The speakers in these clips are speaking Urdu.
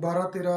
12-13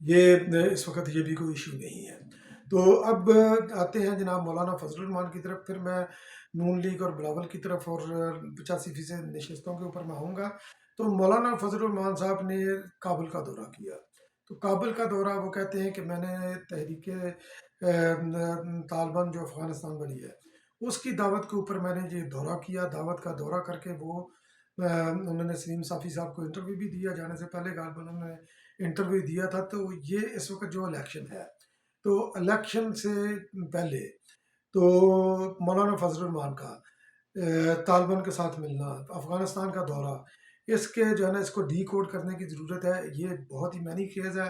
یہ اس وقت یہ بھی کوئی ایشو نہیں ہے۔ تو اب آتے ہیں جناب مولانا فضل الرحمان کی طرف، پھر میں نون لیگ اور بلاول کی طرف اور 85% نشستوں کے اوپر میں آؤں گا۔ تو مولانا فضل الرحمان صاحب نے کابل کا دورہ کیا، تو کابل کا دورہ وہ کہتے ہیں کہ میں نے تحریک طالبان جو افغانستان بنی ہے اس کی دعوت کے اوپر میں نے یہ دورہ کیا، دعوت کا دورہ کر کے وہ انہوں نے سلیم صافی صاحب کو انٹرویو بھی دیا، جانے سے پہلے غالباً انہوں نے انٹرویو دیا تھا۔ تو یہ اس وقت جو الیکشن ہے، تو الیکشن سے پہلے تو مولانا فضل الرحمان کا طالبان کے ساتھ ملنا، افغانستان کا دورہ، اس کے جو ہے نا اس کو ڈی کوڈ کرنے کی ضرورت ہے۔ یہ بہت ہی مینی خیز ہے،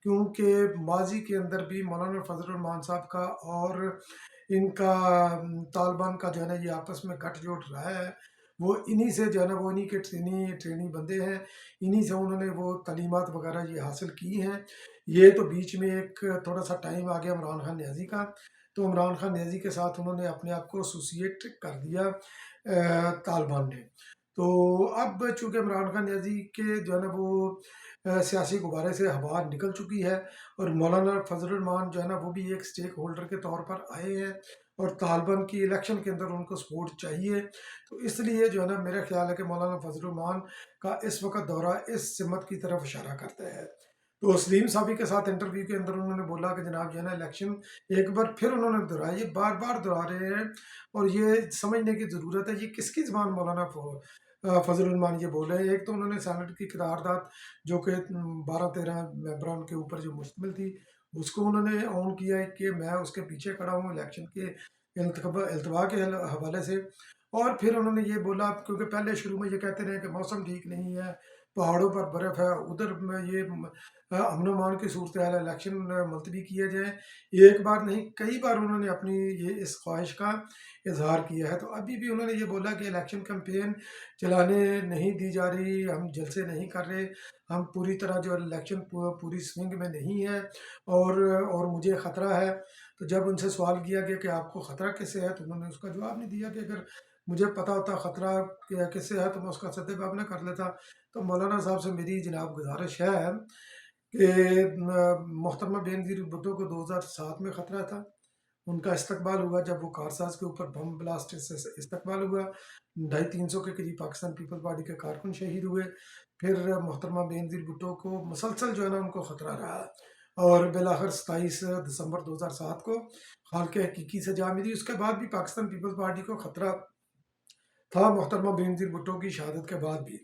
کیونکہ ماضی کے اندر بھی مولانا فضل الرحمان صاحب کا اور ان کا طالبان کا جو ہے نا یہ آپس میں گٹھ جوڑ رہا ہے، وہ انہی سے جو ہے نا وہ انہی کے ٹرینی بندے ہیں، انہی سے انہوں نے وہ تعلیمات وغیرہ یہ حاصل کی ہیں۔ یہ تو بیچ میں ایک تھوڑا سا ٹائم آ گیا عمران خان نیازی کا، تو عمران خان نیازی کے ساتھ انہوں نے اپنے آپ کو ایسوسیٹ کر دیا طالبان نے۔ تو اب چونکہ عمران خان نیازی کے جو ہے نا وہ سیاسی غبارے سے ہوا نکل چکی ہے، اور مولانا فضل الرحمان جو ہے نا وہ بھی ایک سٹیک ہولڈر کے طور پر آئے ہیں، اور طالبان کی الیکشن کے اندر ان کو سپورٹ چاہیے۔ تو اس لیے جو ہے نا میرا خیال ہے کہ مولانا فضل الرحمان کا اس وقت دورہ اس سمت کی طرف اشارہ کرتا ہے۔ تو سلیم صافی کے ساتھ انٹرویو کے اندر انہوں نے بولا کہ جناب جو ہے نا الیکشن ایک بار پھر انہوں نے دہرایا، یہ بار بار دہرا رہے ہیں، اور یہ سمجھنے کی ضرورت ہے یہ کس کی زبان مولانا فضل الرحمان یہ بول رہے ہیں۔ ایک تو انہوں نے سینٹ کی قرارداد جو کہ 12-13 ممبران کے اوپر جو مشتمل تھی، اس کو انہوں نے اون کیا ہے کہ میں اس کے پیچھے کھڑا ہوں الیکشن کے التوا کے حوالے سے۔ اور پھر انہوں نے یہ بولا، کیونکہ پہلے شروع میں یہ کہتے رہے کہ موسم ٹھیک نہیں ہے، پہاڑوں پر برف ہے، ادھر میں یہ امن و امان کی صورتحال ہے، الیکشن ملتوی کیا جائے۔ ایک بار نہیں کئی بار انہوں نے اپنی یہ اس خواہش کا اظہار کیا ہے۔ تو ابھی بھی انہوں نے یہ بولا کہ الیکشن کمپین چلانے نہیں دی جا رہی، ہم جلسے نہیں کر رہے، ہم پوری طرح جو الیکشن پوری سوئنگ میں نہیں ہے، اور مجھے خطرہ ہے۔ تو جب ان سے سوال کیا گیا کہ آپ کو خطرہ کس سے ہے، تو انہوں نے اس کا جواب نہیں دیا کہ اگر مجھے پتا ہوتا خطرہ کس سے ہے تو میں اس کا سدباب نہ کر لیتا۔ تو مولانا صاحب سے میری جناب گزارش ہے کہ محترمہ بے نظیر بھٹو کو 2007 میں خطرہ تھا، ان کا استقبال ہوا جب وہ کارساز کے اوپر بم بلاسٹ سے استقبال ہوا، 250-300 کے قریب پاکستان پیپل پارٹی کے کارکن شہید ہوئے۔ پھر محترمہ بے نظیر بھٹو کو مسلسل جو ہے نا ان کو خطرہ رہا، اور بالآخر 27 دسمبر 2007 کو خالق حقیقی سے جا ملی۔ اس کے بعد بھی پاکستان پیپل پارٹی کو خطرہ تھا، محترمہ بے نظیر بھٹو کی شہادت کے بعد بھی۔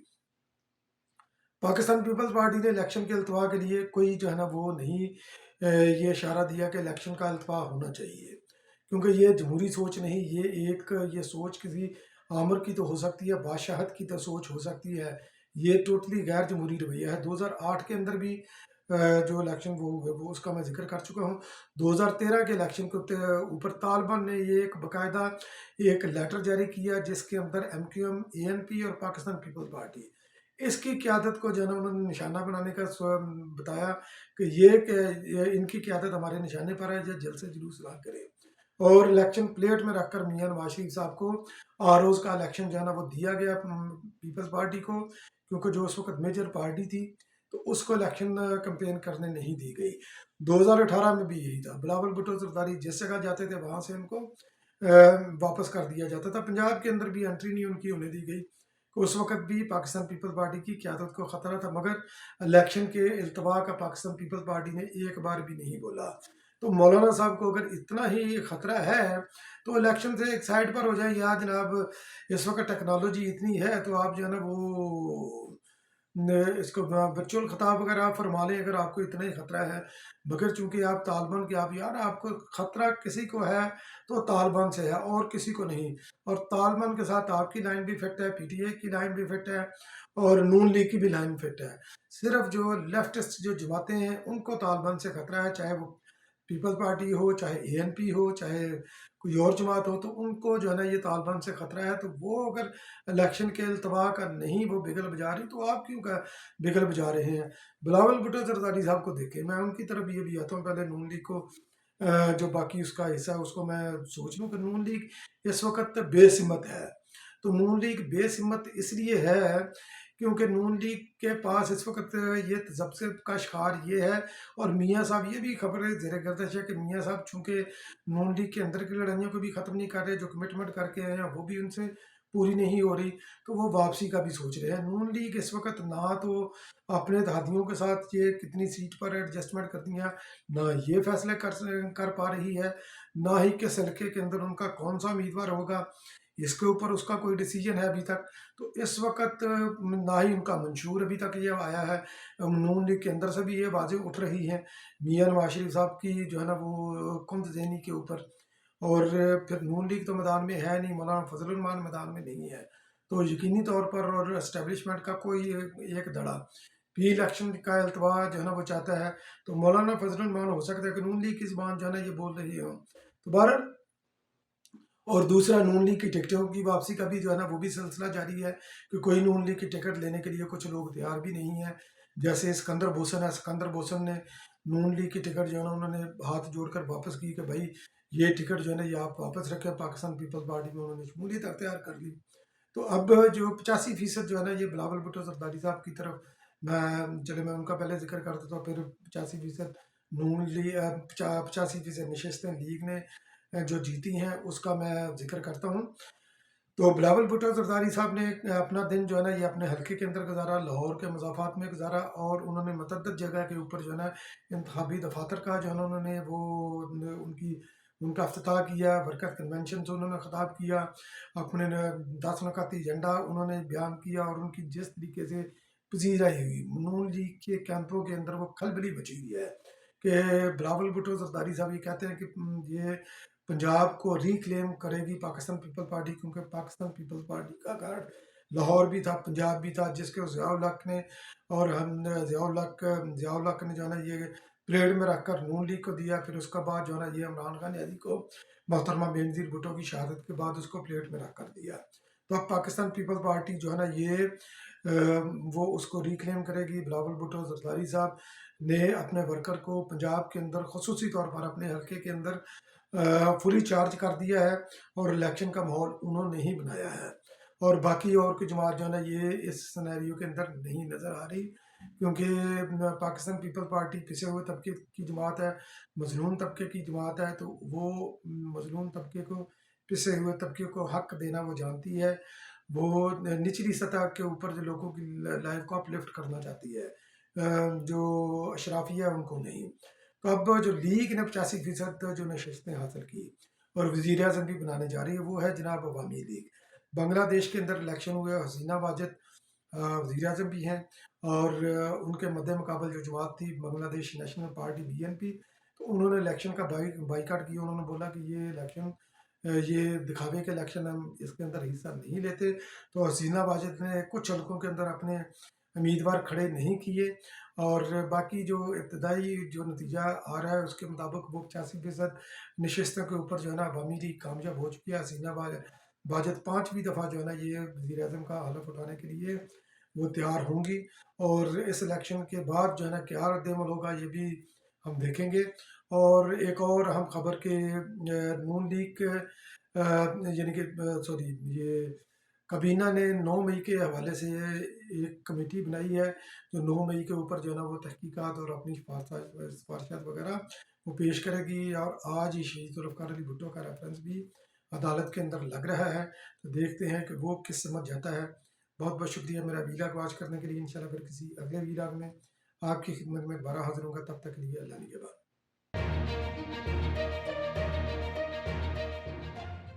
پاکستان پیپلز پارٹی نے الیکشن کے التوا کے لیے کوئی جو ہے نا وہ نہیں یہ اشارہ دیا کہ الیکشن کا التوا ہونا چاہیے، کیونکہ یہ جمہوری سوچ نہیں، یہ سوچ کسی آمر کی تو ہو سکتی ہے، بادشاہت کی تو سوچ ہو سکتی ہے، یہ ٹوٹلی غیر جمہوری رویہ ہے۔ 2008 کے اندر بھی جو الیکشن وہ ہوئے وہ اس کا میں ذکر کر چکا ہوں۔ 2013 کے الیکشن کے اوپر طالبان نے یہ ایک باقاعدہ ایک لیٹر جاری کیا جس کے اندر MQM ANP اور پاکستان پیپل پارٹی اس کی قیادت کو جو ہے نا انہوں نے نشانہ بنانے کا بتایا کہ ان کی قیادت ہمارے نشانے پر ہے، جو جلد سے جلوس نہ کرے، اور الیکشن پلیٹ میں رکھ کر میاں نواز شریف صاحب کو آروز کا الیکشن جو ہے نا وہ دیا گیا پیپلز پارٹی کو، کیونکہ جو اس وقت میجر پارٹی تھی تو اس کو الیکشن کمپین کرنے نہیں دی گئی۔ 2018 میں بھی یہی تھا، بلاول بھٹو زرداری جس جگہ جاتے تھے وہاں سے ان کو واپس کر دیا جاتا تھا۔ پنجاب کے اندر بھی انٹری نہیں ان کی ہونے دی گئی، اس وقت بھی پاکستان پیپل پارٹی کی قیادت کو خطرہ تھا، مگر الیکشن کے التوا کا پاکستان پیپل پارٹی نے ایک بار بھی نہیں بولا۔ تو مولانا صاحب کو اگر اتنا ہی خطرہ ہے تو الیکشن سے ایک سائڈ پر ہو جائیں، یا جناب اس وقت ٹیکنالوجی اتنی ہے تو آپ جو ہے نا وہ اس کو ورچوئل خطاب اگر آپ فرما لیں، اگر آپ کو اتنا ہی خطرہ ہے، مگر چونکہ آپ طالبان کے آپ کو خطرہ کسی کو ہے تو طالبان سے ہے اور کسی کو نہیں، اور طالبان کے ساتھ آپ کی لائن بھی فٹ ہے، PTI کی لائن بھی فٹ ہے، اور نون لیگ کی بھی لائن فٹ ہے۔ صرف جو لیفٹسٹ جو جماعتیں ہیں ان کو طالبان سے خطرہ ہے، چاہے وہ پیپل پارٹی ہو، چاہے ANP ہو، چاہے کوئی اور جماعت ہو، تو ان کو جو ہے نا یہ طالبان سے خطرہ ہے۔ تو وہ اگر الیکشن کے التوا کا نہیں وہ بگل بجا رہی تو آپ کیوں کا بگل بجا رہے ہیں؟ بلاول بھٹو زرداری صاحب کو دیکھیں، میں ان کی طرف یہ بھی آتا ہوں، پہلے نون لیگ کو جو باقی اس کا حصہ ہے اس کو میں سوچ لوں کہ نون لیگ اس وقت بے سمت ہے۔ تو نون لیگ بے سمت اس لیے ہے کیونکہ نون لیگ کے پاس اس وقت یہ تذبذب کا شکار یہ ہے، اور میاں صاحب یہ بھی خبر زیر گردش ہے کہ میاں صاحب چونکہ نون لیگ کے اندر کی لڑائیوں کو بھی ختم نہیں کر رہے، جو کمٹمنٹ کر کے آئے ہیں وہ بھی ان سے پوری نہیں ہو رہی، تو وہ واپسی کا بھی سوچ رہے ہیں۔ نون لیگ اس وقت نہ تو اپنے اتحادیوں کے ساتھ یہ کتنی سیٹ پر ایڈجسٹمنٹ کرتی ہیں، نہ یہ فیصلے کر پا رہی ہے، نہ ہی کس حلقے کے اندر ان کا کون سا امیدوار ہوگا اس کے اوپر اس کا کوئی ڈیسیجن ہے ابھی تک۔ تو اس وقت نہ ہی ان کا منشور ابھی تک یہ آیا ہے، نون لیگ کے اندر سے بھی یہ باتیں اٹھ رہی ہیں میاں نواز شریف صاحب کی جو ہے نا وہ کند ذہنی کے اوپر، اور پھر نون لیگ تو میدان میں ہے نہیں، مولانا فضل الرحمان میدان میں نہیں ہے، تو یقینی طور پر اور اسٹیبلشمنٹ کا کوئی ایک دڑا پی الیکشن کا التوا جو ہے نا وہ چاہتا ہے، تو مولانا فضل الرحمان ہو سکتا ہے کہ نون لیگ کی زبان جو ہے نا یہ بول رہی ہو، تو بہرحال اور دوسرا نون لیگ کی ٹکٹوں کی واپسی کا بھی جو ہے نا وہ بھی سلسلہ جاری ہے کہ کوئی نون لیگ کی ٹکٹ لینے کے لیے کچھ لوگ تیار بھی نہیں ہیں، جیسے اسکندر بوسن ہے، اسکندر بوسن نے نون لیگ کی ٹکٹ جو ہے نا انہوں نے ہاتھ جوڑ کر واپس کی کہ بھائی یہ ٹکٹ جو ہے نا یہ آپ واپس رکھیں، پاکستان پیپلز پارٹی میں انہوں نے شمولیت اختیار کر لی۔ تو اب جو 85% جو ہے نا یہ بلاول بھٹو زرداری صاحب کی طرف، میں ان کا پہلے ذکر کرتا تھا، پھر 85% نون لیگ 85% نشستیں لیگ نے جو جیتی ہیں اس کا میں ذکر کرتا ہوں۔ تو بلاول بھٹو زرداری صاحب نے اپنا دن جو ہے نا یہ اپنے حلقے کے اندر گزارا، لاہور کے مضافات میں گزارا، اور انہوں نے متعدد جگہ کے اوپر جو ہے نا انتخابی دفاتر کا جو ہے نا انہوں نے وہ ان کا افتتاح کیا، برکت کنونشن سے انہوں نے خطاب کیا، اپنے 10 نکاتی ایجنڈا انہوں نے بیان کیا، اور ان کی جس طریقے سے پذیرائی ہوئی نون لیگ کے کیمپوں کے اندر وہ کھلبلی مچی ہوئی ہے کہ بلاول بھٹو زرداری صاحب یہ کہتے ہیں کہ یہ پنجاب کو ریکلیم کرے گی پاکستان پیپل پارٹی، کیونکہ پاکستان پیپل پارٹی کا گھر لاہور بھی تھا، پنجاب بھی تھا، جس کے ضیاء الحق نے اور ضیاء الحق نے جو ہے نا یہ پریڈ میں رکھ کر نون لیگ کو دیا، پھر اس کے بعد جو ہے نا یہ عمران خان نیازی کو محترمہ بینظیر بھٹو کی شہادت کے بعد اس کو پلیٹ میں رکھ کر دیا۔ تو اب پاکستان پیپل پارٹی جو ہے نا یہ وہ اس کو ریکلیم کرے گی۔ بلاول بھٹو زرداری صاحب نے اپنے ورکر کو پنجاب کے اندر خصوصی طور پر اپنے حلقے کے اندر فلی چارج کر دیا ہے، اور الیکشن کا ماحول انہوں نے ہی بنایا ہے، اور باقی اور کوئی جماعت جو ہے نا یہ اس سینیریو کے اندر نہیں نظر آ رہی، کیونکہ پاکستان پیپل پارٹی پسے ہوئے طبقے کی جماعت ہے، مظلوم طبقے کی جماعت ہے، تو وہ مظلوم طبقے کو، پسے ہوئے طبقے کو حق دینا وہ جانتی ہے، وہ نچلی سطح کے اوپر جو لوگوں کی لائف کو اپ لفٹ کرنا چاہتی ہے، جو اشرافیہ ان کو نہیں۔ تو اب جو لیگ نے 85% جو نشستیں حاصل کی اور وزیر اعظم بھی بنانے جا رہی ہے وہ ہے جناب عوامی لیگ۔ بنگلہ دیش کے اندر الیکشن ہوئے، حسینہ واجد وزیر اعظم بھی ہیں، اور ان کے مد مقابل جو جماعت تھی بنگلہ دیش نیشنل پارٹی BNP، تو انہوں نے الیکشن کا بائیکاٹ کیا، انہوں نے بولا کہ یہ الیکشن یہ دکھاوے کے الیکشن ہم اس کے اندر حصہ نہیں لیتے، تو حسینہ واجد نے کچھ حلقوں کے اندر اپنے امیدوار کھڑے نہیں کیے، اور باقی جو ابتدائی جو نتیجہ آ رہا ہے اس کے مطابق وہ 85% نشستوں کے اوپر جو ہے نا عوامی لیگ کامیاب ہو چکی ہے۔ حسینہ واجد 5ویں دفعہ جو ہے نا یہ وزیر اعظم کا حلف اٹھانے کے لیے وہ تیار ہوں گی، اور اس الیکشن کے بعد جو ہے نا کیا رد عمل ہوگا یہ بھی ہم دیکھیں گے۔ اور ایک اور ہم خبر کہ نون لیگ یعنی کہ سوری یہ کابینہ نے 9 مئی کے حوالے سے ایک کمیٹی بنائی ہے جو 9 مئی کے اوپر جو ہے نا وہ تحقیقات اور اپنی سفارشات وغیرہ وہ پیش کرے گی، اور آج ہی شہید ذوالفقار علی بھٹو کا ریفرنس بھی عدالت کے اندر لگ رہا ہے، تو دیکھتے ہیں کہ وہ کس سمجھ جاتا ہے۔ بہت بہت شکریہ میرا ویلاگ واچ کرنے کے لیے، انشاءاللہ پھر کسی اگلے ویلاگ میں آپ کی خدمت میں دوبارہ حاضر ہوں گا، تب تک کے لیے اللہ نگہبان۔